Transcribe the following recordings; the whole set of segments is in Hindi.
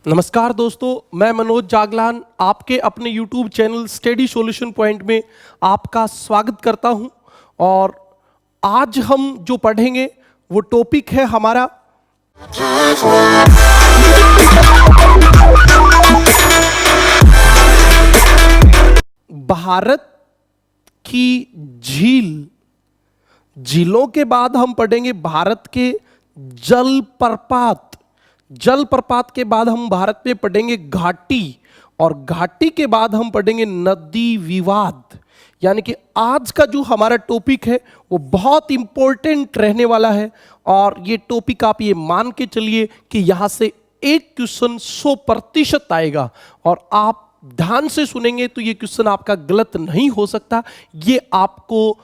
नमस्कार दोस्तों, मैं मनोज जागलान आपके अपने YouTube channel study solution point में आपका स्वागत करता हूं। और आज हम जो पढ़ेंगे वो टॉपिक है हमारा भारत की झील। झीलों के बाद हम पढ़ेंगे भारत के जलप्रपात। जलप्रपात के बाद हम भारत में पढ़ेंगे घाटी, और घाटी के बाद हम पढ़ेंगे नदी विवाद। यानी कि आज का जो हमारा टॉपिक है वो बहुत इंपॉर्टेंट रहने वाला है। और ये टॉपिक आप ये मान के चलिए कि यहां से एक क्वेश्चन 100% आएगा, और आप ध्यान से सुनेंगे तो ये क्वेश्चन आपका गलत नहीं हो सकता। ये आपको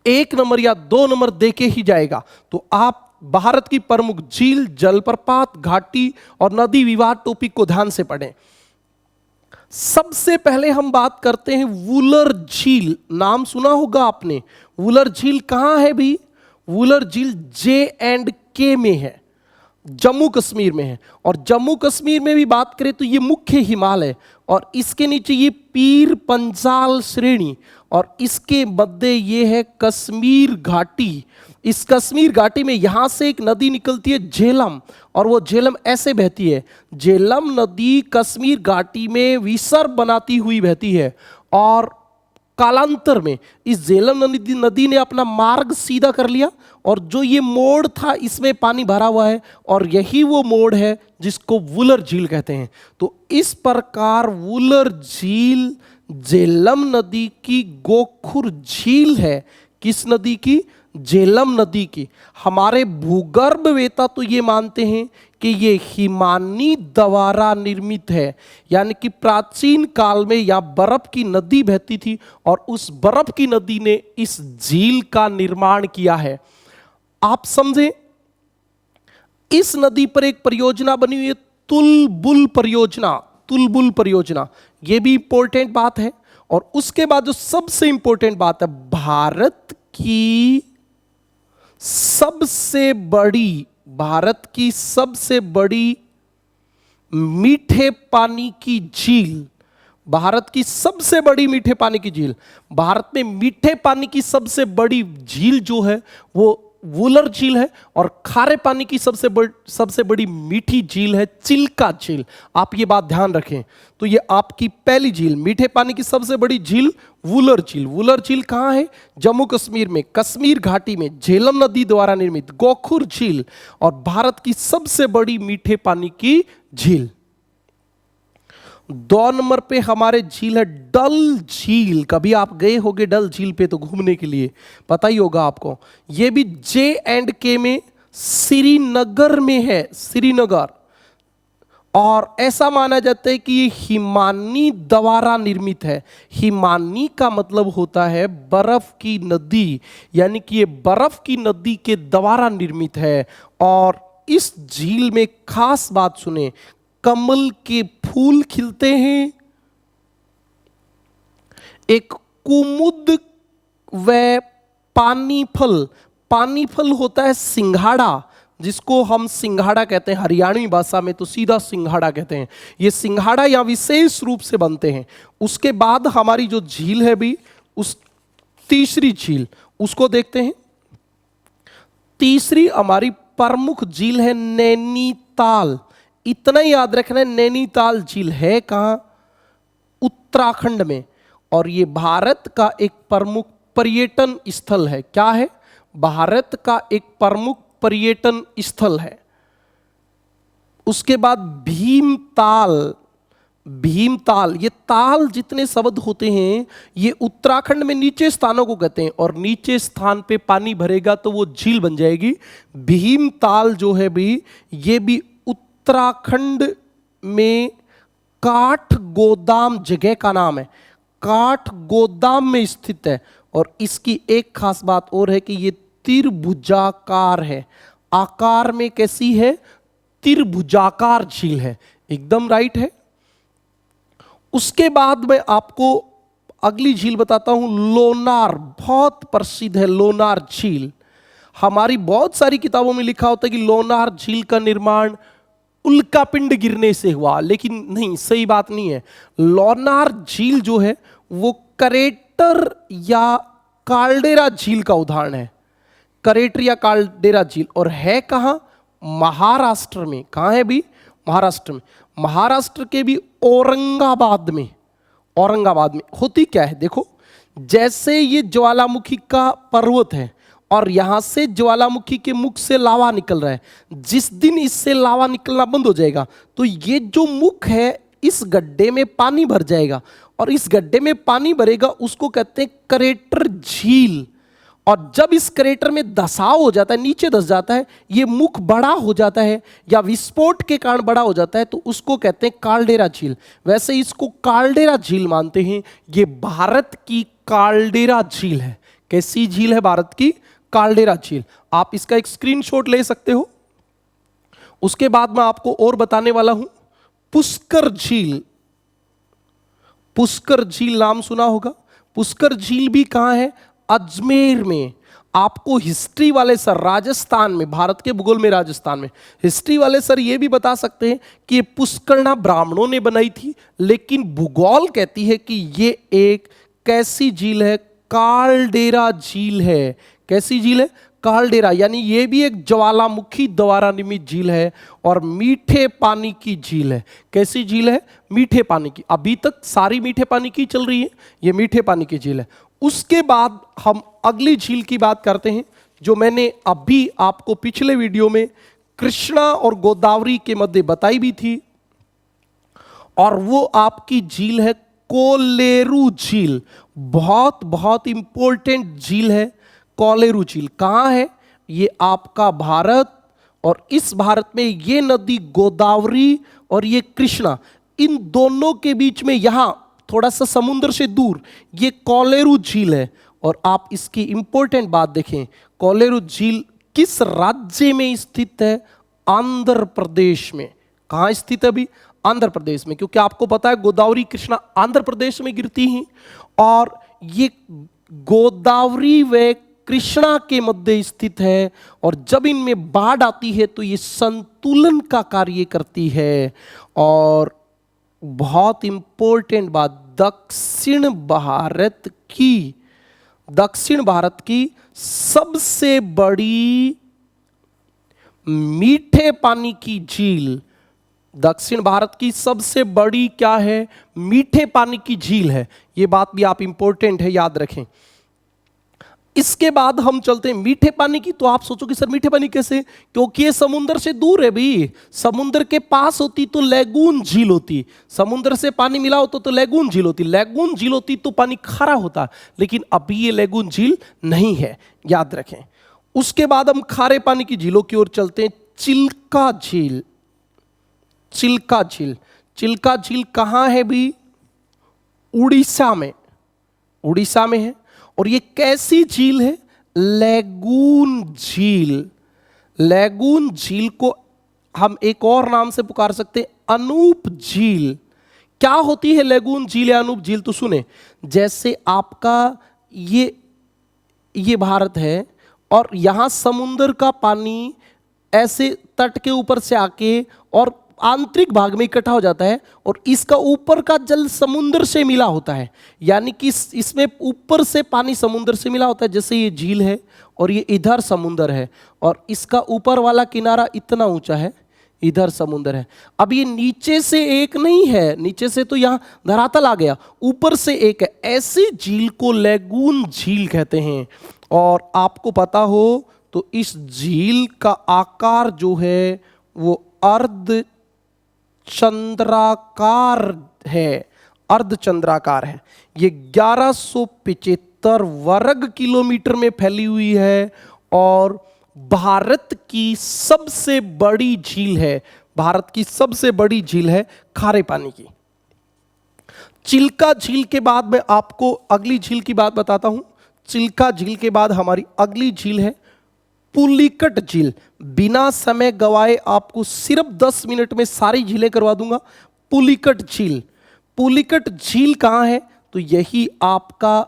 1 नंबर या 2 नंबर देके ही जाएगा। तो आप भारत की प्रमुख झील, जलप्रपात, घाटी और नदी विवाद टॉपिक को ध्यान से पढ़ें। सबसे पहले हम बात करते हैं वुलर झील। नाम सुना होगा आपने। वुलर झील कहां है भी? वुलर झील J&K में है, जम्मू कश्मीर में है। और जम्मू कश्मीर में भी बात करें तो ये मुख्य हिमालय, और इसके नीचे ये पीर पंजाल श्रेणी, और इसके मध्य ये है कश्मीर घाटी। इस कश्मीर घाटी में यहां से एक नदी निकलती है झेलम, और वो झेलम ऐसे बहती है। झेलम नदी कश्मीर घाटी में विसर्ग बनाती हुई बहती है, और कालांतर में इस झेलम नदी ने अपना मार्ग सीधा कर लिया, और जो ये मोड़ था इसमें पानी भरा हुआ है, और यही वो मोड़ है जिसको वुलर झील कहते हैं। तो इस प्रकार वुलर झील झेलम नदी की गोखुर झील है। किस नदी की? झेलम नदी की। हमारे भूगर्भवेत्ता तो ये मानते हैं कि ये हिमानी द्वारा निर्मित है, यानी कि प्राचीन काल में यहाँ बर्फ की नदी बहती थी, और उस बर्फ की नदी ने इस झील का निर्माण किया है। आप समझें, इस नदी पर एक परियोजना बनी हुई है, तुलबुल परियोजना। तुलबुल परियोजना, यह भी इंपॉर्टेंट बात है। और उसके बाद जो सबसे इंपॉर्टेंट बात है, भारत की सबसे बड़ी मीठे पानी की झील। भारत की सबसे बड़ी मीठे पानी की झील। भारत में मीठे पानी की सबसे बड़ी झील जो है वो वुलर झील है, और खारे पानी की सबसे बड़ी मीठी झील है चिल्का झील। आप ये बात ध्यान रखें। तो ये आपकी पहली झील, मीठे पानी की सबसे बड़ी झील वुलर झील। वुलर झील कहां है? जम्मू कश्मीर में, कश्मीर घाटी में, झेलम नदी द्वारा निर्मित गोखुर झील, और भारत की सबसे बड़ी मीठे पानी की झील। 2 नंबर पे हमारे झील है डल झील। कभी आप गए होंगे डल झील पे तो घूमने के लिए, पता ही होगा आपको। यह भी J&K में श्रीनगर में है, श्रीनगर। और ऐसा माना जाता है कि ये हिमानी द्वारा निर्मित है। हिमानी का मतलब होता है बर्फ की नदी, यानी कि ये बर्फ की नदी के द्वारा निर्मित है। और इस झील में खास बात सुने, कमल के फूल खिलते हैं, एक कुमुद व पानी फल होता है सिंघाड़ा, जिसको हम सिंघाड़ा कहते हैं हरियाणवी भाषा में, तो सीधा सिंघाड़ा कहते हैं। ये सिंघाड़ा या विशेष रूप से बनते हैं। उसके बाद हमारी जो झील है भी, उस तीसरी झील उसको देखते हैं। तीसरी हमारी प्रमुख झील है नैनीताल। इतना ही याद रखना है, नैनीताल झील है कहां? उत्तराखंड में। और ये भारत का एक प्रमुख पर्यटन स्थल है। क्या है? भारत का एक प्रमुख पर्यटन स्थल है। उसके बाद भीमताल, ये ताल जितने शब्द होते हैं ये उत्तराखंड में नीचे स्थानों को कहते हैं, और नीचे स्थान पे पानी भरेगा तो वो झील बन जाएगी। भीमताल जो है भी, ये भी उत्तराखंड में काठगोदाम जगह का नाम है, काठगोदाम में स्थित है। और इसकी एक खास बात और है कि ये त्रिभुजाकार है। आकार में कैसी है? त्रिभुजाकार झील है। एकदम राइट है। उसके बाद मैं आपको अगली झील बताता हूं, लोनार। बहुत प्रसिद्ध है लोनार झील। हमारी बहुत सारी किताबों में लिखा होता है कि लोनार झील का निर्माण उल्कापिंड गिरने से हुआ, लेकिन नहीं, सही बात नहीं है। लोनार झील जो है वो करेटर या काल्डेरा झील का उदाहरण है, करेटर या काल्डेरा झील, और है कहां? महाराष्ट्र में। कहां है भी? महाराष्ट्र में। महाराष्ट्र के भी औरंगाबाद में। औरंगाबाद में होती क्या है, देखो, जैसे ये ज्वालामुखी का पर्वत है और यहां से ज्वालामुखी के मुख से लावा निकल रहा है, जिस दिन इससे लावा निकलना बंद हो जाएगा तो ये जो मुख है इस गड्ढे में पानी भर जाएगा, और इस गड्ढे में पानी भरेगा उसको कहते हैं करेटर झील। और जब इस करेटर में धसाव हो जाता है, नीचे धस जाता है, ये मुख बड़ा हो जाता है या विस्फोट के कारण बड़ा हो जाता है, तो उसको कहते हैं काल्डेरा झील। वैसे इसको काल्डेरा झील मानते हैं। ये भारत की काल्डेरा झील है। कैसी झील है? भारत की काल्डेरा झील। आप इसका एक स्क्रीनशॉट ले सकते हो। उसके बाद मैं आपको और बताने वाला हूं पुष्कर झील। पुष्कर झील नाम सुना होगा। पुष्कर झील भी कहां है? अजमेर में। आपको हिस्ट्री वाले सर राजस्थान में, भारत के भूगोल में राजस्थान में हिस्ट्री वाले सर ये भी बता सकते हैं कि ये पुष्करना ब्राह्मणों ने बनाई थी, लेकिन भूगोल कहती है कि ये एक कैसी झील है? काल्डेरा झील है। कैसी झील है? काल्डेरा, यानी ये भी एक ज्वालामुखी द्वारा निर्मित झील है और मीठे पानी की झील है। कैसी झील है? मीठे पानी की। अभी तक सारी मीठे पानी की चल रही है, ये मीठे पानी की झील है। उसके बाद हम अगली झील की बात करते हैं, जो मैंने अभी आपको पिछले वीडियो में कृष्णा और गोदावरी के मध्य बताई भी थी, और वो आपकी झील है कोलेरू झील। बहुत बहुत इंपॉर्टेंट झील है कोलेरू झील। कहां है? ये आपका भारत, और इस भारत में ये नदी गोदावरी और ये कृष्णा, इन दोनों के बीच में यहां थोड़ा सा समुद्र से दूर ये कोलेरू झील है। और आप इसकी इंपॉर्टेंट बात देखें, कोलेरू झील किस राज्य में स्थित है? आंध्र प्रदेश में। कहां स्थित है अभी? आंध्र प्रदेश में, क्योंकि आपको पता है गोदावरी कृष्णा आंध्र प्रदेश में गिरती हैं, और ये गोदावरी व कृष्णा के मध्य स्थित है, और जब इनमें बाढ़ आती है तो ये संतुलन का कार्य करती है। और बहुत इंपॉर्टेंट बात, दक्षिण भारत की सबसे बड़ी मीठे पानी की झील, दक्षिण भारत की सबसे बड़ी क्या है? मीठे पानी की झील है। यह बात भी आप इंपॉर्टेंट है, याद रखें। इसके बाद हम चलते हैं मीठे पानी की। तो आप सोचोगे सर मीठे पानी कैसे? क्योंकि ये समुद्र से दूर है भी। समुद्र के पास होती तो लैगून झील होती, समुद्र से पानी मिला होता तो लैगून झील होती, लैगून झील होती तो पानी खारा होता, लेकिन अभी ये लैगून झील नहीं है, याद रखें। उसके बाद हम खारे पानी की झीलों की ओर चलते हैं। चिल्का झील। चिल्का झील, चिल्का झील कहां है भी? उड़ीसा में। उड़ीसा में है। और ये कैसी झील है? लैगून झील। लैगून झील को हम एक और नाम से पुकार सकते हैं, अनूप झील। क्या होती है लैगून झील या अनूप झील? तो सुने, जैसे आपका ये भारत है और यहां समुद्र का पानी ऐसे तट के ऊपर से आके और आंतरिक भाग में इकट्ठा हो जाता है, और इसका ऊपर का जल समुद्र से मिला होता है, यानी कि इसमें ऊपर से पानी समुद्र से मिला होता है। जैसे ये झील है और ये इधर समुद्र है, और इसका ऊपर वाला किनारा इतना ऊंचा है, इधर समुद्र है। अब ये नीचे से एक नहीं है, नीचे से तो यहां धरातल आ गया, ऊपर से एक है। ऐसी झील को लैगून झील कहते हैं। और आपको पता हो तो इस झील का आकार जो है वो अर्ध चंद्राकार है, अर्धचंद्राकार है। ये 1175 वर्ग किलोमीटर में फैली हुई है, और भारत की सबसे बड़ी झील है। भारत की सबसे बड़ी झील है खारे पानी की। चिल्का झील के बाद मैं आपको अगली झील की बात बताता हूं। चिल्का झील के बाद हमारी अगली झील है पुलिकट झील। बिना समय गवाए आपको सिर्फ 10 मिनट में सारी झीलें करवा दूंगा। पुलिकट झील। पुलिकट झील कहां है? तो यही आपका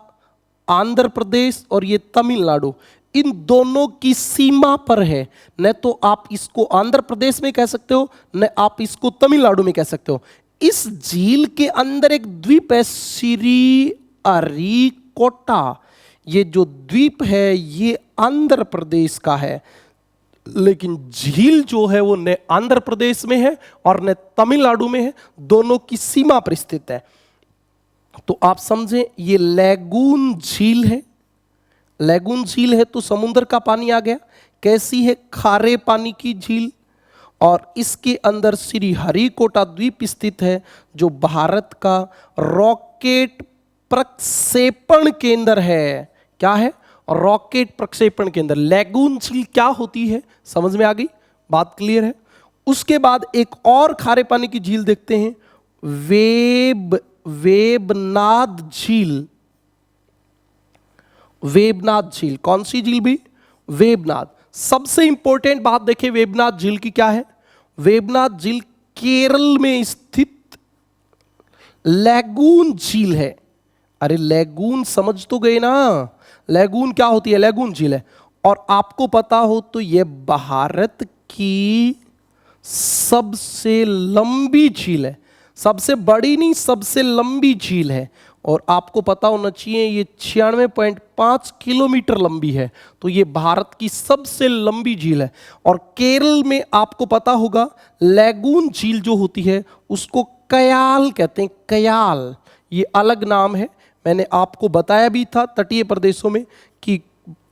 आंध्र प्रदेश और ये तमिलनाडु, इन दोनों की सीमा पर है। न तो आप इसको आंध्र प्रदेश में कह सकते हो, न आप इसको तमिलनाडु में कह सकते हो। इस झील के अंदर एक द्वीप है श्री हरिकोटा। ये जो द्वीप है ये आंध्र प्रदेश का है, लेकिन झील जो है वो न आंध्र प्रदेश में है और न तमिलनाडु में है, दोनों की सीमा पर स्थित है। तो आप समझें ये लैगून झील है। लैगून झील है तो समुद्र का पानी आ गया। कैसी है? खारे पानी की झील। और इसके अंदर श्री हरिकोटा द्वीप स्थित है, जो भारत का रॉकेट प्रक्षेपण केंद्र है। क्या है? रॉकेट प्रक्षेपण केंद्र। लैगून झील क्या होती है, समझ में आ गई? बात क्लियर है। उसके बाद एक और खारे पानी की झील देखते हैं, वेबनाथ झील। वेबनाथ झील कौन सी झील भी? वेबनाथ। सबसे इंपॉर्टेंट बात देखें वेबनाथ झील की क्या है। वेबनाथ झील केरल में स्थित लैगून झील है। अरे लैगून समझ तो गए ना, लैगून क्या होती है? लैगून झील है। और आपको पता हो तो यह भारत की सबसे लंबी झील है। सबसे बड़ी नहीं, सबसे लंबी झील है। और आपको पता होना चाहिए ये 96.5 किलोमीटर लंबी है। तो ये भारत की सबसे लंबी झील है। और केरल में आपको पता होगा लैगून झील जो होती है उसको कयाल कहते हैं। कयाल ये अलग नाम है। मैंने आपको बताया भी था तटीय प्रदेशों में कि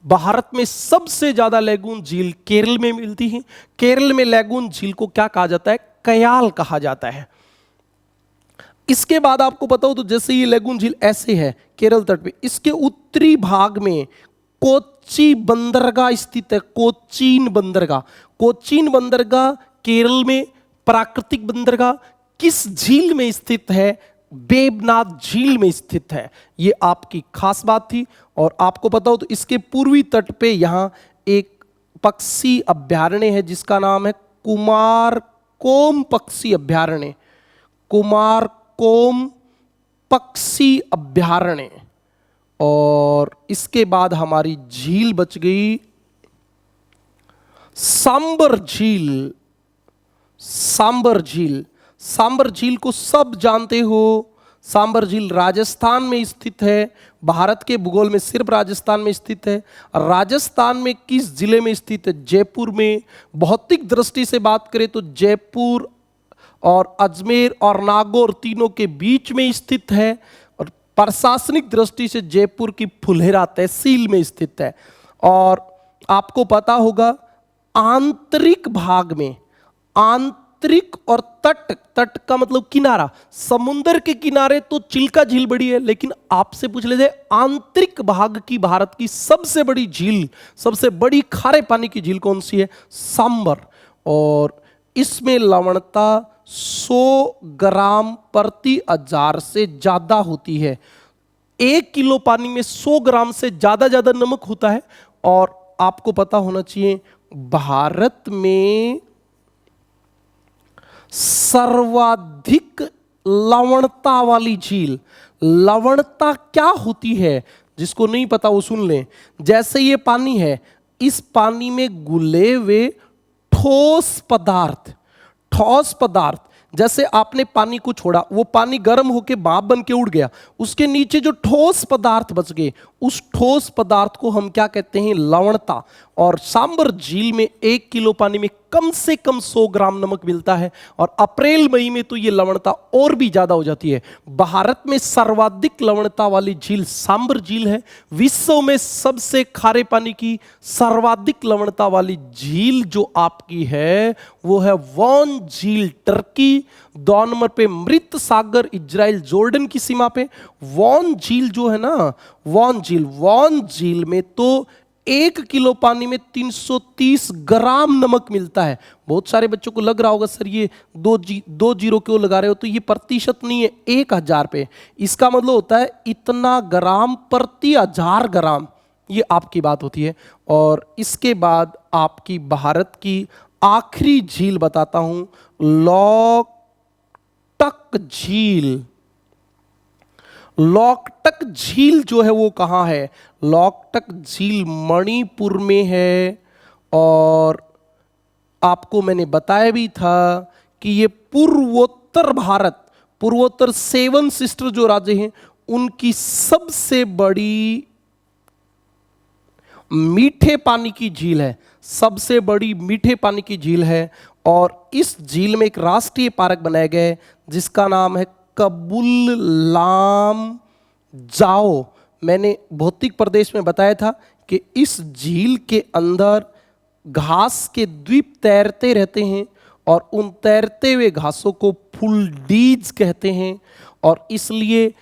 भारत में सबसे ज्यादा लैगून झील केरल में मिलती है। केरल में लैगून झील को क्या कहा जाता है? कयाल कहा जाता है। इसके बाद आपको पता हो तो जैसे ये लैगून झील ऐसे है केरल तट पे, इसके उत्तरी भाग में कोच्चि बंदरगाह स्थित है। कोचीन बंदरगाह। कोचीन बंदरगाह केरल में प्राकृतिक बंदरगाह किस झील में स्थित है? वेबनाथ झील में स्थित है। ये आपकी खास बात थी। और आपको पता हो तो इसके पूर्वी तट पे यहां एक पक्षी अभ्यारण्य है जिसका नाम है कुमारकोम पक्षी अभ्यारण्य। कुमारकोम पक्षी अभ्यारण्य। और इसके बाद हमारी झील बच गई सांबर झील। सांबर झील। सांबर झील को सब जानते हो। सांबर झील राजस्थान में स्थित है। भारत के भूगोल में सिर्फ राजस्थान में स्थित है। राजस्थान में किस जिले में स्थित है? जयपुर में। भौतिक दृष्टि से बात करें तो जयपुर और अजमेर और नागौर तीनों के बीच में स्थित है। और प्रशासनिक दृष्टि से जयपुर की फुलेरा तहसील में स्थित है। और आपको पता होगा आंतरिक भाग में, आंतरिक और तट, तट का मतलब किनारा, समुद्र के किनारे तो चिल्का झील बड़ी है, लेकिन आपसे पूछ ले जाए आंतरिक भाग की भारत की सबसे बड़ी झील, सबसे बड़ी खारे पानी की झील कौन सी है? सांबर। और इसमें लवणता 100 ग्राम प्रति 1000 से ज्यादा होती है। 1 किलो पानी में 100 ग्राम से ज्यादा नमक होता है। और आपको पता होना चाहिए भारत में सर्वाधिक लवणता वाली झील। लवणता क्या होती है जिसको नहीं पता वो सुन लें। जैसे ये पानी है, इस पानी में घुले हुए ठोस पदार्थ, ठोस पदार्थ, जैसे आपने पानी को छोड़ा, वो पानी गर्म होकर भाप बन के उड़ गया, उसके नीचे जो ठोस पदार्थ बच गए, उस ठोस पदार्थ को हम क्या कहते हैं? लवणता। और सांबर झील में 1 किलो पानी में कम से कम 100 ग्राम नमक मिलता है। और अप्रैल मई में तो ये लवणता और भी ज्यादा हो जाती है। भारत में सर्वाधिक लवणता वाली झील सांबर झील है। विश्व में सबसे खारे पानी की सर्वाधिक लवणता वाली झील जो आपकी है वो है वॉन झील, टर्की। 2 नंबर पे मृत सागर, इजराइल जॉर्डन की सीमा पे। वॉन झील जो है ना, वॉन झील में तो 1 किलो पानी में 330 ग्राम नमक मिलता है। बहुत सारे बच्चों को लग रहा होगा सर ये 2 जीरो क्यों लगा रहे हो? तो ये प्रतिशत नहीं है, 1000 पे। इसका मतलब होता है इतना ग्राम प्रति 1000 ग्राम। ये आपकी बात होती है। और इसके बाद आपकी भारत की आखिरी झील बताता हूं, लॉकटक झील। लॉकटक झील जो है वो कहाँ है? लॉकटक झील मणिपुर में है। और आपको मैंने बताया भी था कि ये पूर्वोत्तर भारत, पूर्वोत्तर 7 सिस्टर जो राज्य हैं उनकी सबसे बड़ी मीठे पानी की झील है, सबसे बड़ी मीठे पानी की झील है। और इस झील में एक राष्ट्रीय पार्क बनाया गया है जिसका नाम है कबुल लाम जाओ। मैंने भौतिक प्रदेश में बताया था कि इस झील के अंदर घास के द्वीप तैरते रहते हैं और उन तैरते हुए घासों को फुलडीज कहते हैं। और इसलिए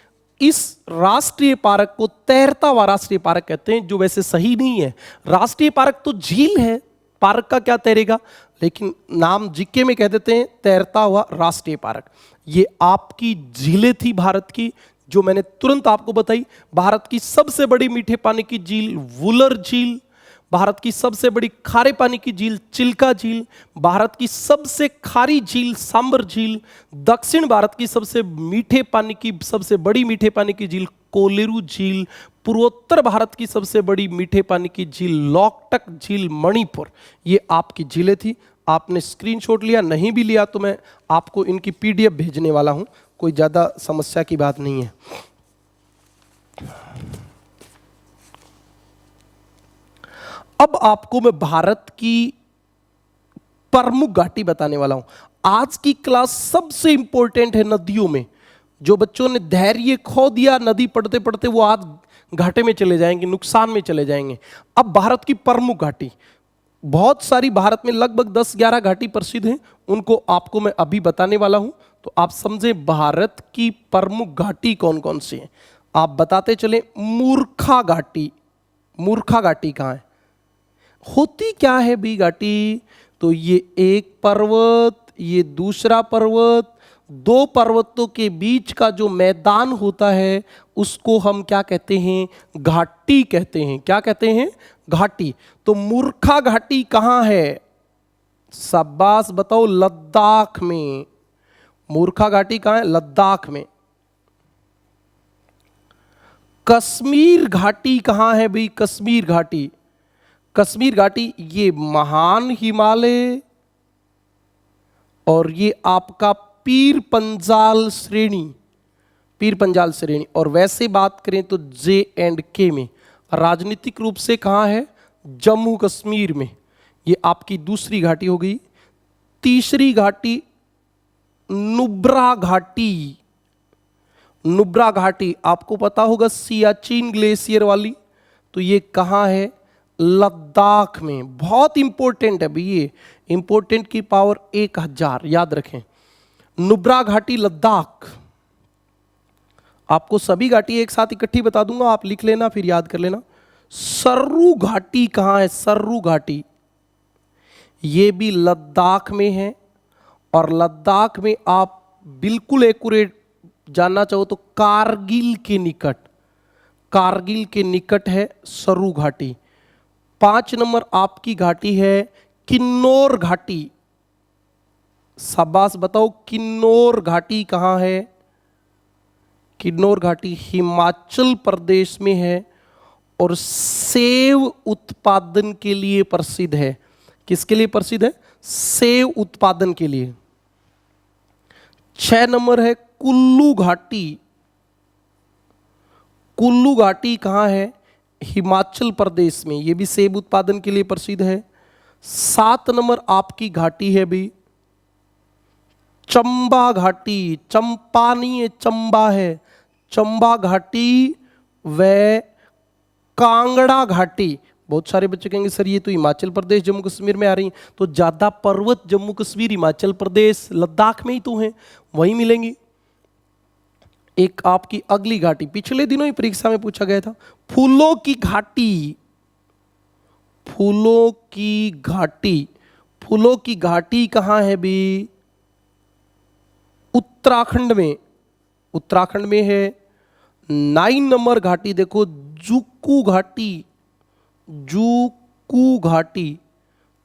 इस राष्ट्रीय पार्क को तैरता हुआ राष्ट्रीय पार्क कहते हैं, जो वैसे सही नहीं है। राष्ट्रीय पार्क तो झील है, पार्क का क्या तैरेगा, लेकिन नाम जीके में कह देते हैं तैरता हुआ राष्ट्रीय पार्क। ये आपकी झीलें थी भारत की, जो मैंने तुरंत आपको बताई। भारत की सबसे बड़ी मीठे पानी की झील वुलर झील, भारत की सबसे बड़ी खारे पानी की झील चिल्का झील, भारत की सबसे खारी झील सांबर झील, दक्षिण भारत की सबसे मीठे पानी की सबसे बड़ी मीठे पानी की झील कोलेरू झील, पूर्वोत्तर भारत की सबसे बड़ी मीठे पानी की झील लॉकटक झील मणिपुर। ये आपकी झीलें थी। आपने स्क्रीनशॉट लिया, नहीं भी लिया तो मैं आपको इनकी पीडीएफ भेजने वाला हूं, कोई ज्यादा समस्या की बात नहीं है। अब आपको मैं भारत की प्रमुख घाटी बताने वाला हूं। आज की क्लास सबसे इंपॉर्टेंट है नदियों में। जो बच्चों ने धैर्य खो दिया नदी पढ़ते पढ़ते, वो आज घाटे में चले जाएंगे, नुकसान में चले जाएंगे। अब भारत की प्रमुख घाटी, बहुत सारी भारत में लगभग 10-11 घाटी प्रसिद्ध हैं, उनको आपको मैं अभी बताने वाला हूं। तो आप समझे भारत की प्रमुख घाटी कौन कौन सी है। आप बताते चले। मूर्खा घाटी, मूर्खा घाटी कहां है, होती क्या है बी घाटी? तो ये एक पर्वत, ये दूसरा पर्वत, दो पर्वतों के बीच का जो मैदान होता है उसको हम क्या कहते हैं? घाटी कहते हैं। क्या कहते हैं? घाटी। तो मूर्खा घाटी कहां है? शाबाश बताओ, लद्दाख में। मूर्खा घाटी कहां है? लद्दाख में। कश्मीर घाटी कहां है भाई? कश्मीर घाटी, कश्मीर घाटी ये महान हिमालय और ये आपका पीर पंजाल श्रेणी, पीर पंजाल श्रेणी। और वैसे बात करें तो J&K में, राजनीतिक रूप से कहां है? जम्मू कश्मीर में। ये आपकी दूसरी घाटी हो गई। तीसरी घाटी नुब्रा घाटी। नुब्रा घाटी आपको पता होगा, सियाचिन ग्लेशियर वाली। तो ये कहां है? लद्दाख में। बहुत इंपॉर्टेंट है भाई, ये इंपॉर्टेंट की पावर 1000, याद रखें। नुब्रा घाटी लद्दाख। आपको सभी घाटी एक साथ इकट्ठी बता दूंगा, आप लिख लेना फिर याद कर लेना। सर्रू घाटी कहां है? सर्रू घाटी ये भी लद्दाख में है। और लद्दाख में आप बिल्कुल एक्यूरेट जानना चाहो तो कारगिल के निकट, कारगिल के निकट है सर्रू घाटी। 5 नंबर आपकी घाटी है किन्नौर घाटी। शाबाश बताओ, किन्नौर घाटी कहां है? किन्नौर घाटी हिमाचल प्रदेश में है और सेब उत्पादन के लिए प्रसिद्ध है। किसके लिए प्रसिद्ध है? सेब उत्पादन के लिए। 6 नंबर है कुल्लू घाटी। कुल्लू घाटी कहां है? हिमाचल प्रदेश में, यह भी सेब उत्पादन के लिए प्रसिद्ध है। 7 नंबर आपकी घाटी है भी चंबा घाटी। चंपा नहीं है, चंबा है। चंबा घाटी व कांगड़ा घाटी। बहुत सारे बच्चे कहेंगे सर ये तो हिमाचल प्रदेश जम्मू कश्मीर में आ रही, तो ज्यादा पर्वत जम्मू कश्मीर हिमाचल प्रदेश लद्दाख में ही तो हैं, वहीं मिलेंगी। एक आपकी अगली घाटी, पिछले दिनों ही परीक्षा में पूछा गया था, फूलों की घाटी। फूलों की घाटी, फूलों की घाटी कहां है भी? उत्तराखंड में, उत्तराखंड में है। 9 नंबर घाटी देखो, जुक्कू घाटी। जुक्कू घाटी,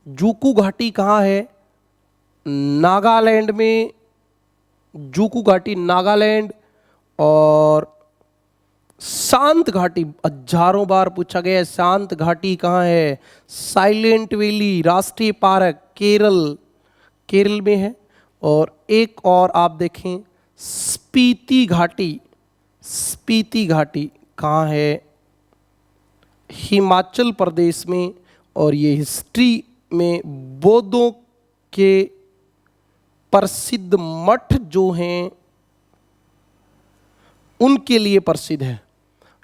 जुक्कू घाटी कहां है? नागालैंड में। जुक्कू घाटी नागालैंड। और शांत घाटी हजारों बार पूछा गया है, शांत घाटी कहाँ है? साइलेंट वैली राष्ट्रीय पार्क केरल, केरल में है। और एक और आप देखें, स्पीति घाटी, स्पीति घाटी कहाँ है? हिमाचल प्रदेश में। और ये हिस्ट्री में बौद्धों के प्रसिद्ध मठ जो हैं उनके लिए प्रसिद्ध है।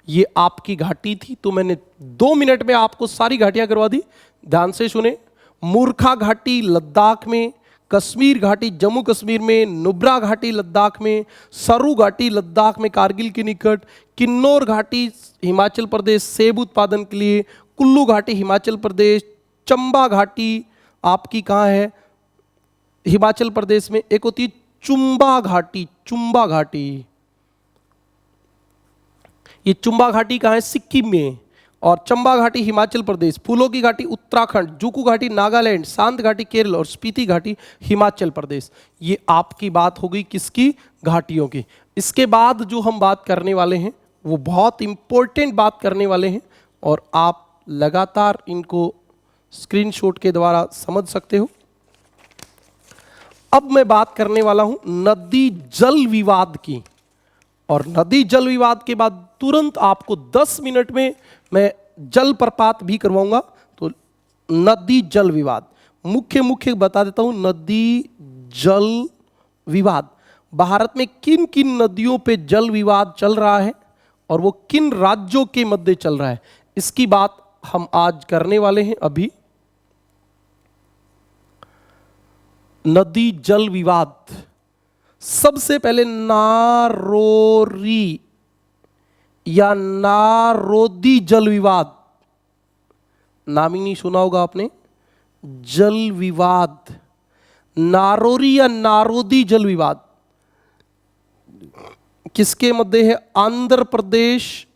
ये आपकी घाटी थी, तो मैंने 2 मिनट में आपको सारी घाटियां करवा दी। ध्यान से सुने। मूर्खा घाटी लद्दाख में, कश्मीर घाटी जम्मू कश्मीर में, नुब्रा घाटी लद्दाख में, सरू घाटी लद्दाख में कारगिल के निकट, किन्नौर घाटी हिमाचल प्रदेश सेब उत्पादन के लिए, कुल्लू घाटी हिमाचल प्रदेश, चंबा घाटी आपकी कहाँ है? हिमाचल प्रदेश में। एक होती है चुंबा घाटी, चुंबा घाटी, ये चुंबा घाटी कहाँ है? सिक्किम में। और चंबा घाटी हिमाचल प्रदेश, फूलों की घाटी उत्तराखंड, जुकू घाटी नागालैंड, शांत घाटी केरल और स्पीति घाटी हिमाचल प्रदेश। ये आपकी बात हो गई किसकी? घाटियों की। इसके बाद जो हम बात करने वाले हैं वो बहुत इंपॉर्टेंट बात करने वाले हैं, और आप लगातार इनको स्क्रीनशॉट के द्वारा समझ सकते हो। अब मैं बात करने वाला हूं नदी जल विवाद की, और नदी जल विवाद के बाद तुरंत आपको 10 मिनट में मैं जल प्रपात भी करवाऊंगा। तो नदी जल विवाद मुख्य बता देता हूं। नदी जल विवाद, भारत में किन किन नदियों पे जल विवाद चल रहा है और वो किन राज्यों के मध्य चल रहा है, इसकी बात हम आज करने वाले हैं। अभी नदी जल विवाद, सबसे पहले नारोरी या नारोदी जल विवाद, नाम ही नहीं सुना होगा आपने। जल विवाद, नारोरी या नारोदी जल विवाद किसके मध्य है? आंध्र प्रदेश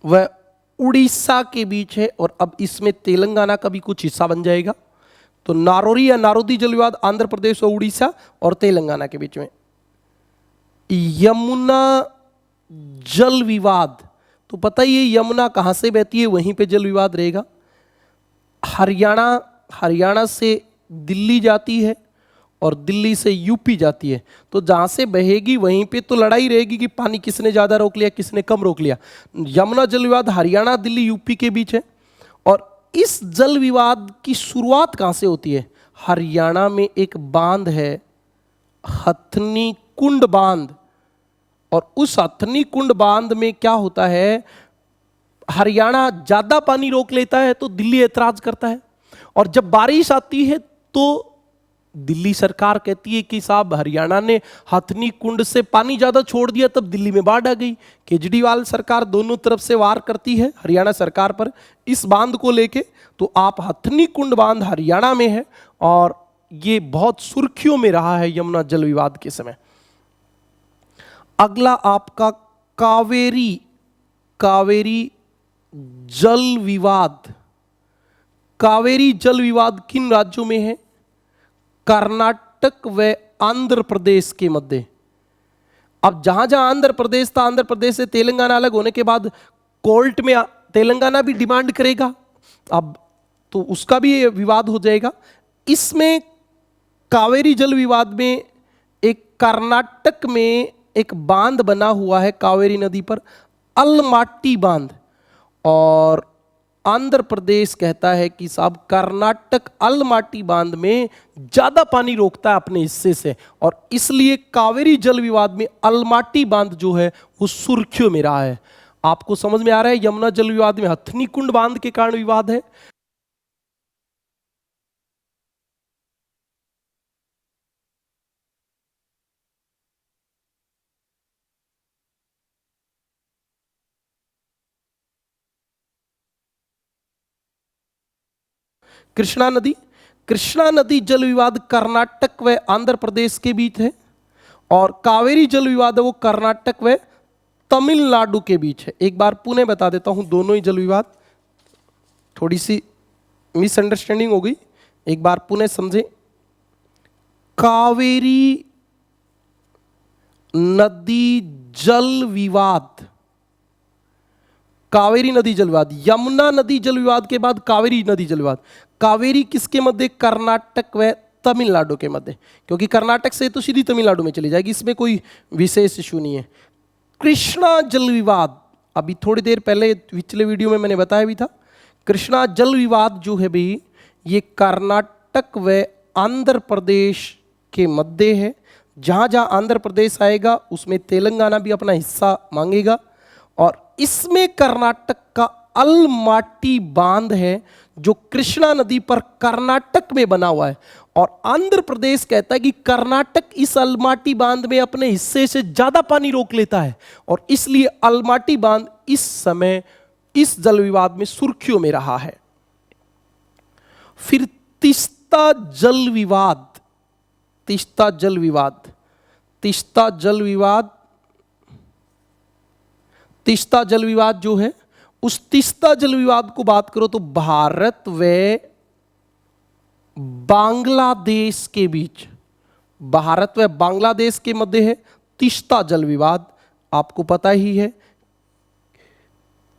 व उड़ीसा के बीच है, और अब इसमें तेलंगाना का भी कुछ हिस्सा बन जाएगा। तो नारोरी या नारोदी जल विवाद आंध्र प्रदेश और उड़ीसा और तेलंगाना के बीच में। यमुना जल विवाद, तो पता ही है यमुना कहां से बहती है, वहीं पे जल विवाद रहेगा। हरियाणा से दिल्ली जाती है और दिल्ली से यूपी जाती है, तो जहां से बहेगी वहीं पे तो लड़ाई रहेगी कि पानी किसने ज्यादा रोक लिया, किसने कम रोक लिया। यमुना जल विवाद हरियाणा दिल्ली यूपी के बीच है। और इस जल विवाद की शुरुआत कहां से होती है? हरियाणा में एक बांध है, हथनी कुंड बांध, और उस हथनी कुंड बांध में क्या होता है, हरियाणा ज्यादा पानी रोक लेता है तो दिल्ली ऐतराज करता है, और जब बारिश आती है तो दिल्ली सरकार कहती है कि साहब हरियाणा ने हथनी कुंड से पानी ज्यादा छोड़ दिया, तब दिल्ली में बाढ़ आ गई। केजरीवाल सरकार दोनों तरफ से वार करती है हरियाणा सरकार पर इस बांध को लेके। तो आप हथनी कुंड बांध हरियाणा में है, और ये बहुत सुर्खियों में रहा है यमुना जल विवाद के समय। अगला आपका कावेरी जल विवाद। कावेरी जल विवाद किन राज्यों में है? कर्नाटक व आंध्र प्रदेश के मध्य। अब जहां जहां आंध्र प्रदेश था, आंध्र प्रदेश से तेलंगाना अलग होने के बाद कोर्ट में तेलंगाना भी डिमांड करेगा, अब तो उसका भी विवाद हो जाएगा। इसमें कावेरी जल विवाद में एक कर्नाटक में एक बांध बना हुआ है कावेरी नदी पर, अलमाटी बांध, और आंध्र प्रदेश कहता है कि साहब कर्नाटक अलमाटी बांध में ज्यादा पानी रोकता है अपने हिस्से से, और इसलिए कावेरी जल विवाद में अलमाटी बांध जो है वो सुर्खियों में रहा है। आपको समझ में आ रहा है? यमुना जल विवाद में हथनी कुंड बांध के कारण विवाद है। कृष्णा नदी जल विवाद कर्नाटक व आंध्र प्रदेश के बीच है, और कावेरी जल विवाद है वो कर्नाटक व तमिलनाडु के बीच है। एक बार पुनः बता देता हूं दोनों ही जल विवाद, थोड़ी सी मिसअंडरस्टैंडिंग हो गई, एक बार पुनः समझे। कावेरी नदी जल विवाद, कावेरी नदी जल विवाद, यमुना नदी जल विवाद के बाद कावेरी नदी जल विवाद। कावेरी किसके मध्य? कर्नाटक व तमिलनाडु के मध्य, क्योंकि कर्नाटक से तो सीधी तमिलनाडु में चली जाएगी, इसमें कोई विशेष इशू नहीं है। कृष्णा जल विवाद, अभी थोड़ी देर पहले पिछले वीडियो में मैंने बताया भी था, कृष्णा जल विवाद जो है भाई ये कर्नाटक व आंध्र प्रदेश के मध्य है। जहां जहां आंध्र प्रदेश आएगा उसमें तेलंगाना भी अपना हिस्सा मांगेगा। और इसमें कर्नाटक का अलमाटी बांध है जो कृष्णा नदी पर कर्नाटक में बना हुआ है, और आंध्र प्रदेश कहता है कि कर्नाटक इस अलमाटी बांध में अपने हिस्से से ज्यादा पानी रोक लेता है, और इसलिए अलमाटी बांध इस समय इस जल विवाद में सुर्खियों में रहा है। फिर तीस्ता जल विवाद, तीस्ता जल विवाद, तीस्ता जल विवाद, तीस्ता जल विवाद जो है, उस तीस्ता जल विवाद को बात करो तो भारत व बांग्लादेश के बीच, भारत व बांग्लादेश के मध्य है तीस्ता जल विवाद। आपको पता ही है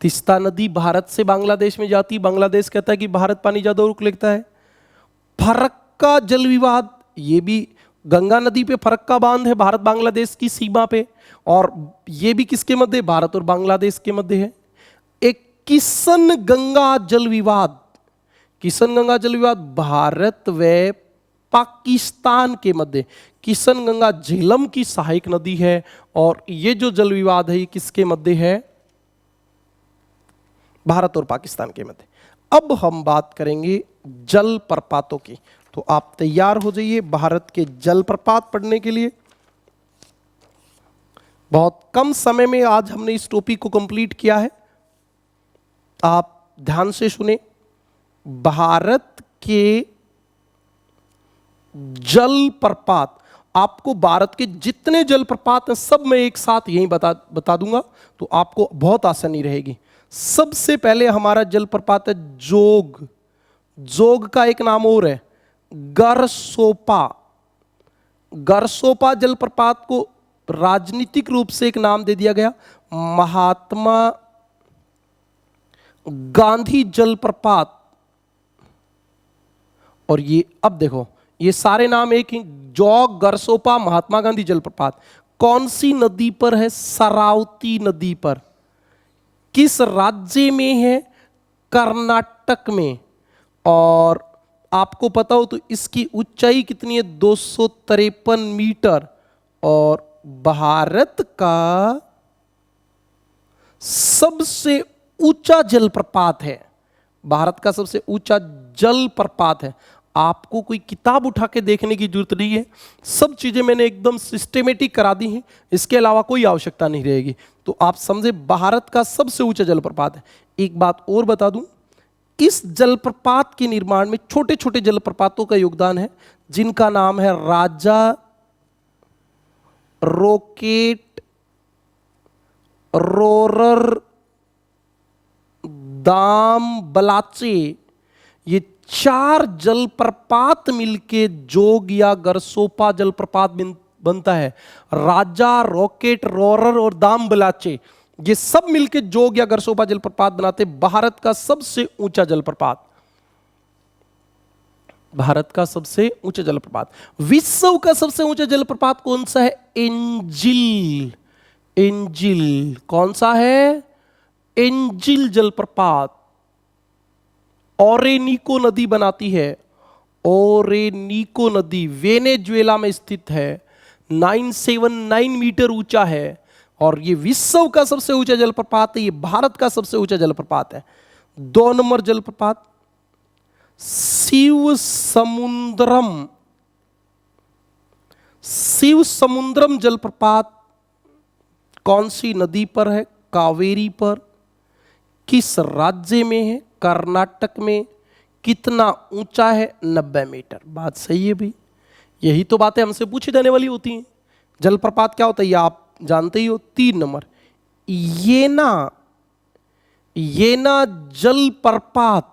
तीस्ता नदी भारत से बांग्लादेश में जाती, बांग्लादेश कहता है कि भारत पानी ज्यादा रोक लेता है। फरक्का जल विवाद, ये भी गंगा नदी पे फरक्का बांध है भारत बांग्लादेश की सीमा पे, और ये भी किसके मध्य? भारत और बांग्लादेश के मध्य है। एक किशन गंगा जल विवाद, किशन गंगा जल विवाद भारत व पाकिस्तान के मध्य। किशन गंगा झेलम की सहायक नदी है, और ये जो जल विवाद है ये किसके मध्य है? भारत और पाकिस्तान के मध्य। अब हम बात करेंगे जल प्रपातों की, तो आप तैयार हो जाइए भारत के जलप्रपात पढ़ने के लिए। बहुत कम समय में आज हमने इस टॉपिक को कंप्लीट किया है। आप ध्यान से सुने, भारत के जलप्रपात, आपको भारत के जितने जलप्रपात हैं सब मैं एक साथ यहीं बता दूंगा, तो आपको बहुत आसानी रहेगी। सबसे पहले हमारा जलप्रपात है जोग, जोग का एक नाम और है गरसोपा। गरसोपा जलप्रपात को राजनीतिक रूप से एक नाम दे दिया गया, महात्मा गांधी जलप्रपात। और ये अब देखो ये सारे नाम एक ही, जोग, गरसोपा, महात्मा गांधी जलप्रपात। कौन सी नदी पर है? शरावती नदी पर। किस राज्य में है? कर्नाटक में। और आपको पता हो तो इसकी ऊंचाई कितनी है? 253 मीटर। और भारत का सबसे ऊंचा जलप्रपात है, भारत का सबसे ऊंचा जलप्रपात है। आपको कोई किताब उठा के देखने की जरूरत नहीं है, सब चीजें मैंने एकदम सिस्टेमेटिक करा दी हैं, इसके अलावा कोई आवश्यकता नहीं रहेगी। तो आप समझे भारत का सबसे ऊंचा जलप्रपात है। एक बात और बता दूं, इस जलप्रपात के निर्माण में छोटे छोटे जलप्रपातों का योगदान है, जिनका नाम है राजा रॉकेट, रोरर, दाम बलाचे। ये 4 जलप्रपात मिलके जोग या गरसोपा जलप्रपात बनता है। राजा, रॉकेट, रोरर और दाम बलाचे, ये सब मिलके जोग या गरसोपा जलप्रपात बनाते भारत का सबसे ऊंचा जलप्रपात। भारत का सबसे ऊंचा जलप्रपात। विश्व का सबसे ऊंचा जलप्रपात कौन सा है? एंजिल। एंजिल कौन सा है? एंजिल जलप्रपात। ओरेनिको नदी बनाती है, ओरेनिको नदी वेनेजुएला में स्थित है, 979 मीटर ऊंचा है, और ये विश्व का सबसे ऊंचा जलप्रपात है। ये भारत का सबसे ऊंचा जलप्रपात है। 2 नंबर जलप्रपात शिव समुद्रम। शिव समुद्रम जलप्रपात कौन सी नदी पर है? कावेरी पर। किस राज्य में है? कर्नाटक में। कितना ऊंचा है? 90 मीटर। बात सही है भाई, यही तो बातें हमसे पूछी जाने वाली होती हैं। जलप्रपात क्या होता है ये आप जानते ही हो। 3 नंबर येना, येना जलप्रपात।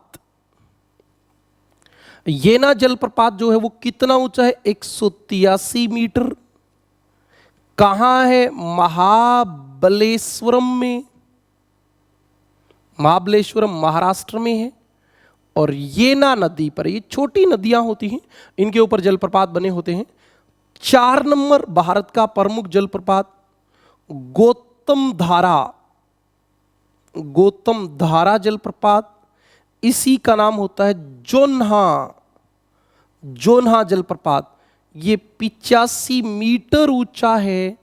येना जलप्रपात जो है वो कितना ऊंचा है? 183 मीटर। कहां है? महाबलेश्वरम में। महाबलेश्वरम महाराष्ट्र में है। और येना नदी पर, ये छोटी नदियां होती हैं, इनके ऊपर जलप्रपात बने होते हैं। 4 नंबर भारत का प्रमुख जलप्रपात गौतम धारा, गौतम धारा जलप्रपात, इसी का नाम होता है जोन्हा, जोन्हा जलप्रपात। ये 85 मीटर ऊंचा है।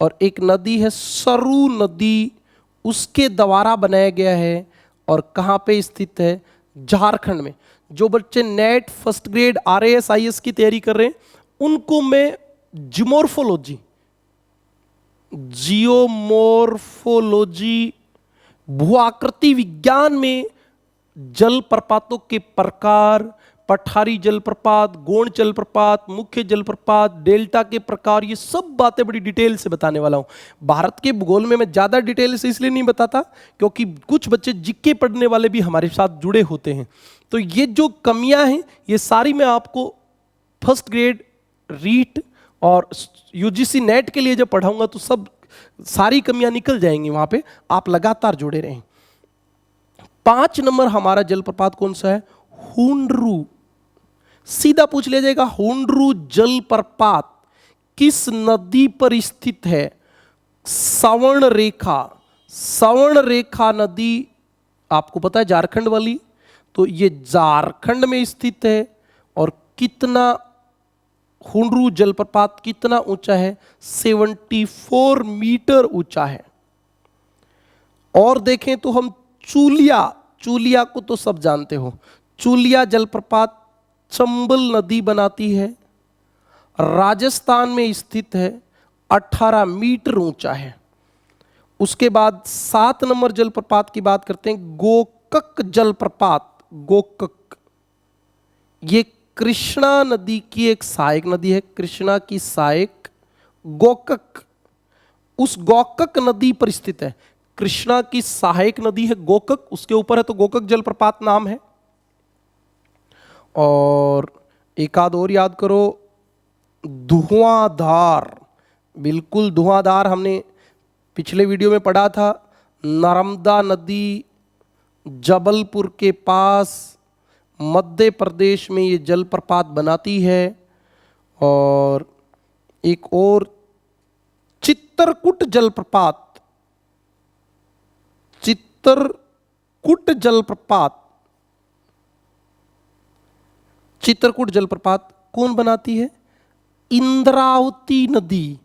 और एक नदी है सरु नदी, उसके द्वारा बनाया गया है। और कहाँ पे स्थित है? झारखंड में। जो बच्चे net first grade RAS IAS की तैयारी कर रहे हैं, उनको मैं जियोमॉर्फोलॉजी, जियोमॉर्फोलॉजी भूआकृति विज्ञान में जलप्रपातों के प्रकार, पठारी जलप्रपात, गोंड जलप्रपात, मुख्य जलप्रपात, डेल्टा के प्रकार, ये सब बातें बड़ी डिटेल से बताने वाला हूं। भारत के भूगोल में मैं ज्यादा डिटेल से इसलिए नहीं बताता क्योंकि कुछ बच्चे जीके पढ़ने वाले भी हमारे साथ जुड़े होते हैं। तो ये जो कमियां हैं, ये सारी मैं आपको फर्स्ट ग्रेड रीट और UGC नेट के लिए जब पढ़ाऊंगा तो सब सारी कमियां निकल जाएंगी वहां पे। आप लगातार जुड़े रहें। 5 नंबर हमारा जलप्रपात कौन सा है? हुंडरू। सीधा पूछ लिया जाएगा, हुंडरू जलप्रपात किस नदी पर स्थित है? सवर्ण रेखा। सवर्ण रेखा नदी आपको पता है झारखंड वाली, तो ये झारखंड में स्थित है। और कितना हुंडरू जलप्रपात कितना ऊंचा है? 74 मीटर ऊंचा है। और देखें तो हम चूलिया, चूलिया को तो सब जानते हो। चूलिया जलप्रपात चंबल नदी बनाती है, राजस्थान में स्थित है, 18 मीटर ऊंचा है। उसके बाद 7 नंबर जलप्रपात की बात करते हैं, गोकक जलप्रपात। गोकक ये कृष्णा नदी की एक सहायक नदी है, कृष्णा की सहायक गोकक, उस गोकक नदी पर स्थित है। कृष्णा की सहायक नदी है गोकक, उसके ऊपर है तो गोकक जलप्रपात नाम है। और एक आध और याद करो, धुआंधार, बिल्कुल धुआंधार हमने पिछले वीडियो में पढ़ा था। नर्मदा नदी जबलपुर के पास मध्य प्रदेश में ये जलप्रपात बनाती है। और एक और चित्रकूट जलप्रपात, चित्रकूट जलप्रपात, चित्रकूट जलप्रपात कौन बनाती है? इंद्रावती नदी।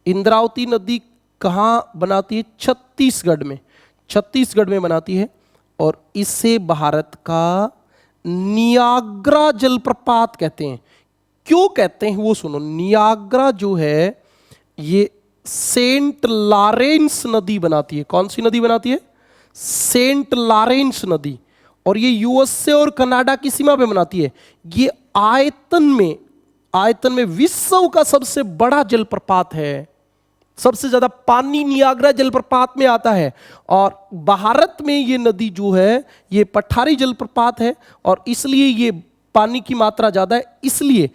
इंद्रावती नदी कहां बनाती है? छत्तीसगढ़ में, छत्तीसगढ़ में बनाती है। और इसे भारत का नियाग्रा जलप्रपात कहते हैं। क्यों कहते हैं वो सुनो। नियाग्रा जो है ये सेंट लॉरेंस नदी बनाती है। कौन सी नदी बनाती है? सेंट लॉरेंस नदी। और ये USA और कनाडा की सीमा पे बनाती है। ये आयतन में विश्व का सबसे बड़ा जलप्रपात है। सबसे ज्यादा पानी नियाग्रा जलप्रपात में आता है। और भारत में ये नदी जो है ये पठारी जलप्रपात है, और इसलिए ये पानी की मात्रा ज्यादा है। इसलिए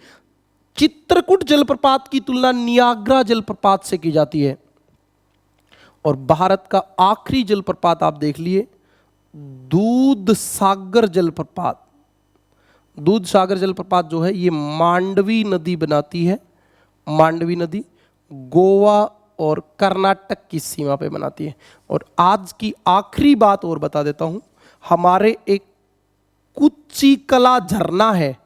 चित्रकूट जलप्रपात की तुलना नियाग्रा जलप्रपात से की जाती है। और भारत का आखिरी जलप्रपात आप देख लिए, दूध सागर जलप्रपात। दूध सागर जलप्रपात जो है ये मांडवी नदी बनाती है। मांडवी नदी गोवा और कर्नाटक की सीमा पे बनाती है। और आज की आखिरी बात और बता देता हूं, हमारे एक कुचिकला झरना है।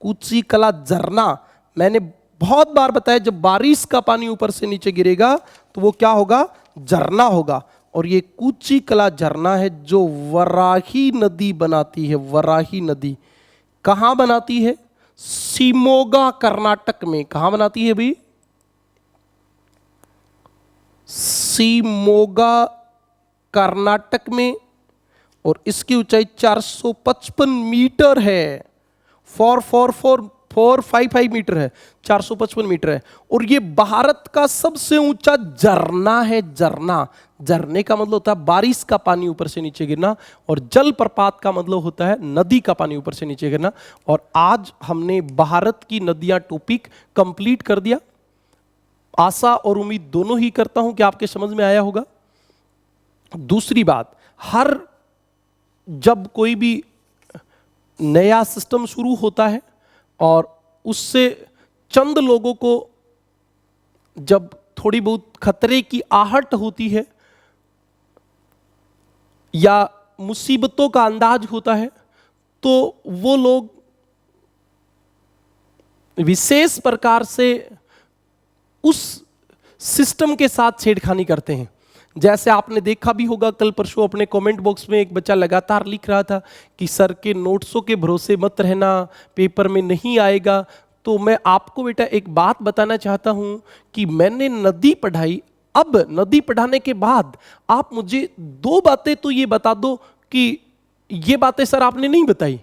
कुचिकला झरना मैंने बहुत बार बताया, जब बारिश का पानी ऊपर से नीचे गिरेगा तो वो क्या होगा? झरना होगा। और ये कुचिकला झरना है जो वराही नदी बनाती है। वराही नदी कहां बनाती है? शिमोगा कर्नाटक में। कहां बनाती है भाई? शिमोगा कर्नाटक में। और इसकी ऊंचाई 455 मीटर है। 455 मीटर है, 455 मीटर है। और ये भारत का सबसे ऊंचा झरना है। झरना, झरने का मतलब होता है बारिश का पानी ऊपर से नीचे गिरना, और जलप्रपात का मतलब होता है नदी का पानी ऊपर से नीचे गिरना। और आज हमने भारत की नदियां टॉपिक कंप्लीट कर दिया। आशा और उम्मीद दोनों ही करता हूं कि आपके समझ में आया होगा। दूसरी बात, हर जब कोई भी नया सिस्टम शुरू होता है और उससे चंद लोगों को जब थोड़ी बहुत खतरे की आहट होती है या मुसीबतों का अंदाज होता है, तो वो लोग विशेष प्रकार से उस सिस्टम के साथ छेड़खानी करते हैं। जैसे आपने देखा भी होगा, कल परसों अपने कमेंट बॉक्स में एक बच्चा लगातार लिख रहा था कि सर के नोट्सों के भरोसे मत रहना, पेपर में नहीं आएगा। तो मैं आपको बेटा एक बात बताना चाहता हूं कि मैंने नदी पढ़ाई, अब नदी पढ़ाने के बाद आप मुझे दो बातें तो ये बता दो कि ये बातें सर आपने नहीं बताई।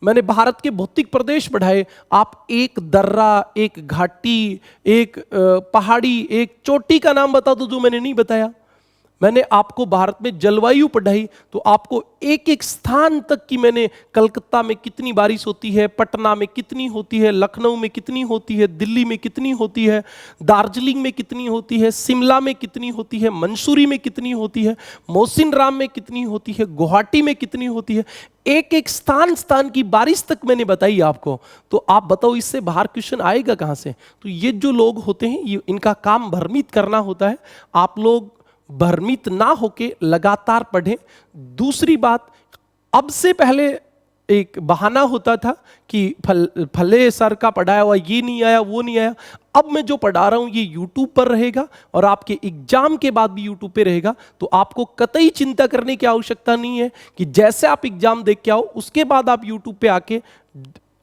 मैंने भारत के भौतिक प्रदेश पढ़ाए, आप एक दर्रा, एक घाटी, एक पहाड़ी, एक चोटी का नाम बता दो जो मैंने नहीं बताया। मैंने आपको भारत में जलवायु पढ़ाई, तो आपको एक एक स्थान तक की मैंने, कलकत्ता में कितनी बारिश होती है, पटना में कितनी होती है, लखनऊ में कितनी होती है, दिल्ली में कितनी होती है, दार्जिलिंग में कितनी होती है, शिमला में कितनी होती है, मंसूरी में कितनी होती है, मौसिन राम में कितनी होती है, गुवाहाटी में कितनी होती है, एक एक स्थान की बारिश तक मैंने बताई आपको। तो आप बताओ इससे बाहर क्वेश्चन आएगा कहां से? तो ये जो लोग होते हैं, इनका काम भ्रमित करना होता है। आप लोग भ्रमित ना होके लगातार पढ़ें। दूसरी बात, अब से पहले एक बहाना होता था कि फले सर का पढ़ाया हुआ ये नहीं आया, वो नहीं आया। अब मैं जो पढ़ा रहा हूं ये YouTube पर रहेगा और आपके एग्जाम के बाद भी YouTube पे रहेगा। तो आपको कतई चिंता करने की आवश्यकता नहीं है कि जैसे आप एग्जाम देख के आओ उसके बाद आप YouTube पे आके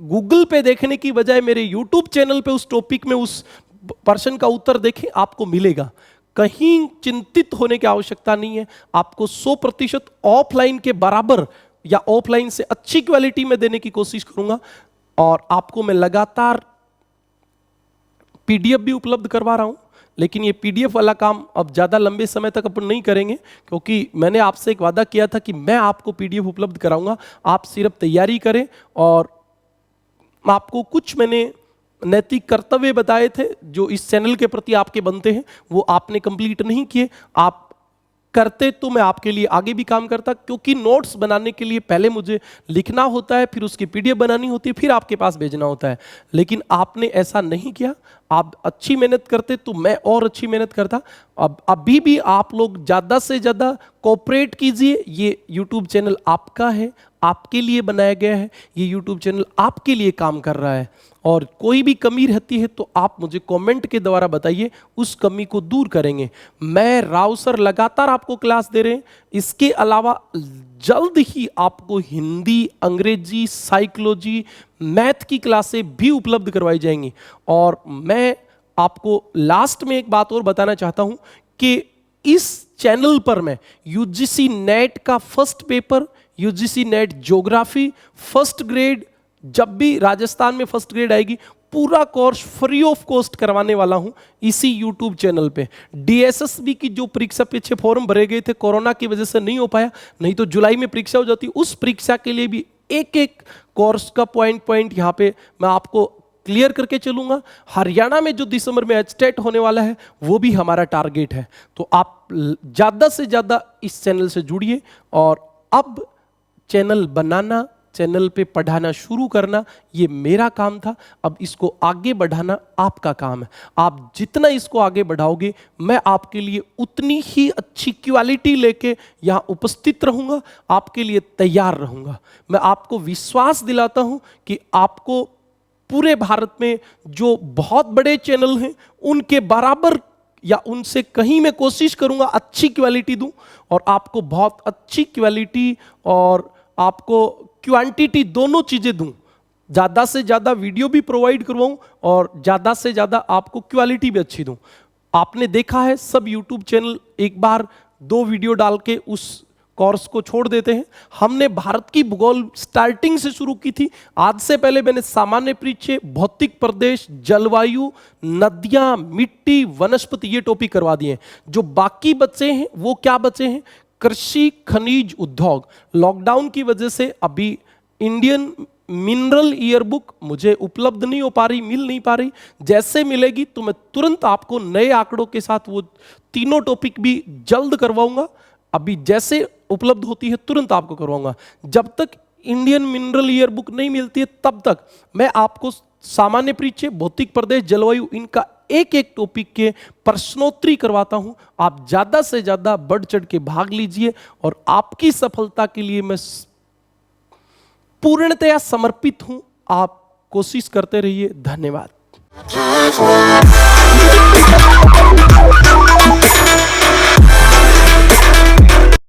गूगल पे देखने की बजाय मेरे YouTube चैनल पे उस टॉपिक में उस प्रश्न का उत्तर देखें, आपको मिलेगा। कहीं चिंतित होने की आवश्यकता नहीं है। आपको 100% ऑफलाइन के बराबर या ऑफलाइन से अच्छी क्वालिटी में देने की कोशिश करूंगा। और आपको मैं लगातार पीडीएफ भी उपलब्ध करवा रहा हूं, लेकिन ये पीडीएफ वाला काम अब ज़्यादा लंबे समय तक अपन नहीं करेंगे, क्योंकि मैंने आपसे एक वादा किया था कि मैं आपको पीडीएफ उपलब्ध कराऊंगा। आप सिर्फ तैयारी करें। और आपको कुछ मैंने नैतिक कर्तव्य बताए थे जो इस चैनल के प्रति आपके बनते हैं, वो आपने कंप्लीट नहीं किए। आप करते तो मैं आपके लिए आगे भी काम करता, क्योंकि नोट्स बनाने के लिए पहले मुझे लिखना होता है, फिर उसकी पीडीएफ बनानी होती है, फिर आपके पास भेजना होता है। लेकिन आपने ऐसा नहीं किया। आप अच्छी मेहनत करते तो मैं और अच्छी मेहनत करता। अब अभी भी आप लोग ज़्यादा से ज़्यादा कोऑपरेट कीजिए। ये यूट्यूब चैनल आपका है, आपके लिए बनाया गया है। ये यूट्यूब चैनल आपके लिए काम कर रहा है। और कोई भी कमी रहती है तो आप मुझे कमेंट के द्वारा बताइए, उस कमी को दूर करेंगे। मैं राव सर लगातार आपको क्लास दे रहे हैं। इसके अलावा जल्द ही आपको हिंदी, अंग्रेजी, साइकोलॉजी, मैथ की क्लासें भी उपलब्ध करवाई जाएंगी। और मैं आपको लास्ट में एक बात और बताना चाहता हूं कि इस चैनल पर मैं यूजीसी नेट का first paper, UGC net geography first grade, जब भी राजस्थान में फर्स्ट ग्रेड आएगी, पूरा कोर्स फ्री ऑफ कॉस्ट करवाने वाला हूं इसी यूट्यूब चैनल पे। डीएसएसबी की जो परीक्षा पीछे फॉर्म भरे गए थे, कोरोना की वजह से नहीं हो पाया, नहीं तो जुलाई में परीक्षा हो जाती। उस परीक्षा के लिए भी एक एक कोर्स का पॉइंट यहां पे मैं आपको क्लियर करके चलूंगा। हरियाणा में जो दिसंबर में एचटेट होने वाला है वो भी हमारा टारगेट है। तो आप ज्यादा से ज्यादा इस चैनल से जुड़िए। और अब चैनल बनाना, चैनल पे पढ़ाना शुरू करना, ये मेरा काम था। अब इसको आगे बढ़ाना आपका काम है। आप जितना इसको आगे बढ़ाओगे, मैं आपके लिए उतनी ही अच्छी क्वालिटी लेके यहाँ उपस्थित रहूँगा, आपके लिए तैयार रहूँगा। मैं आपको विश्वास दिलाता हूँ कि आपको पूरे भारत में जो बहुत बड़े चैनल हैं उनके बराबर या उनसे कहीं मैं कोशिश करूँगा अच्छी क्वालिटी दूँ, और आपको बहुत अच्छी क्वालिटी और आपको क्वांटिटी दोनों चीजें दूं। ज्यादा से ज्यादा वीडियो भी प्रोवाइड करवाऊं और ज्यादा से ज्यादा आपको क्वालिटी भी अच्छी दूं। आपने देखा है सब यूट्यूब चैनल एक बार 2 वीडियो डाल के उस कोर्स को छोड़ देते हैं। हमने भारत की भूगोल स्टार्टिंग से शुरू की थी। आज से पहले मैंने सामान्य परिचय, भौतिक प्रदेश, जलवायु, नदियां, मिट्टी, वनस्पति, ये टॉपिक करवा दिए। जो बाकी बचे हैं वो क्या बचे हैं? कृषि, खनिज, उद्योग। लॉकडाउन की वजह से अभी इंडियन मिनरल ईयर बुक मुझे उपलब्ध नहीं हो पा रही, मिल नहीं पा रही। जैसे मिलेगी तो मैं तुरंत आपको नए आंकड़ों के साथ वो तीनों टॉपिक भी जल्द करवाऊंगा। अभी जैसे उपलब्ध होती है तुरंत आपको करवाऊंगा। जब तक इंडियन मिनरल ईयर बुक नहीं मिलती है तब तक मैं आपको सामान्य परिचय, भौतिक प्रदेश, जलवायु, इनका एक एक टॉपिक के प्रश्नोत्तरी करवाता हूं। आप ज्यादा से ज्यादा बढ़ चढ़ के भाग लीजिए और आपकी सफलता के लिए मैं पूर्णतया समर्पित हूं। आप कोशिश करते रहिए। धन्यवाद।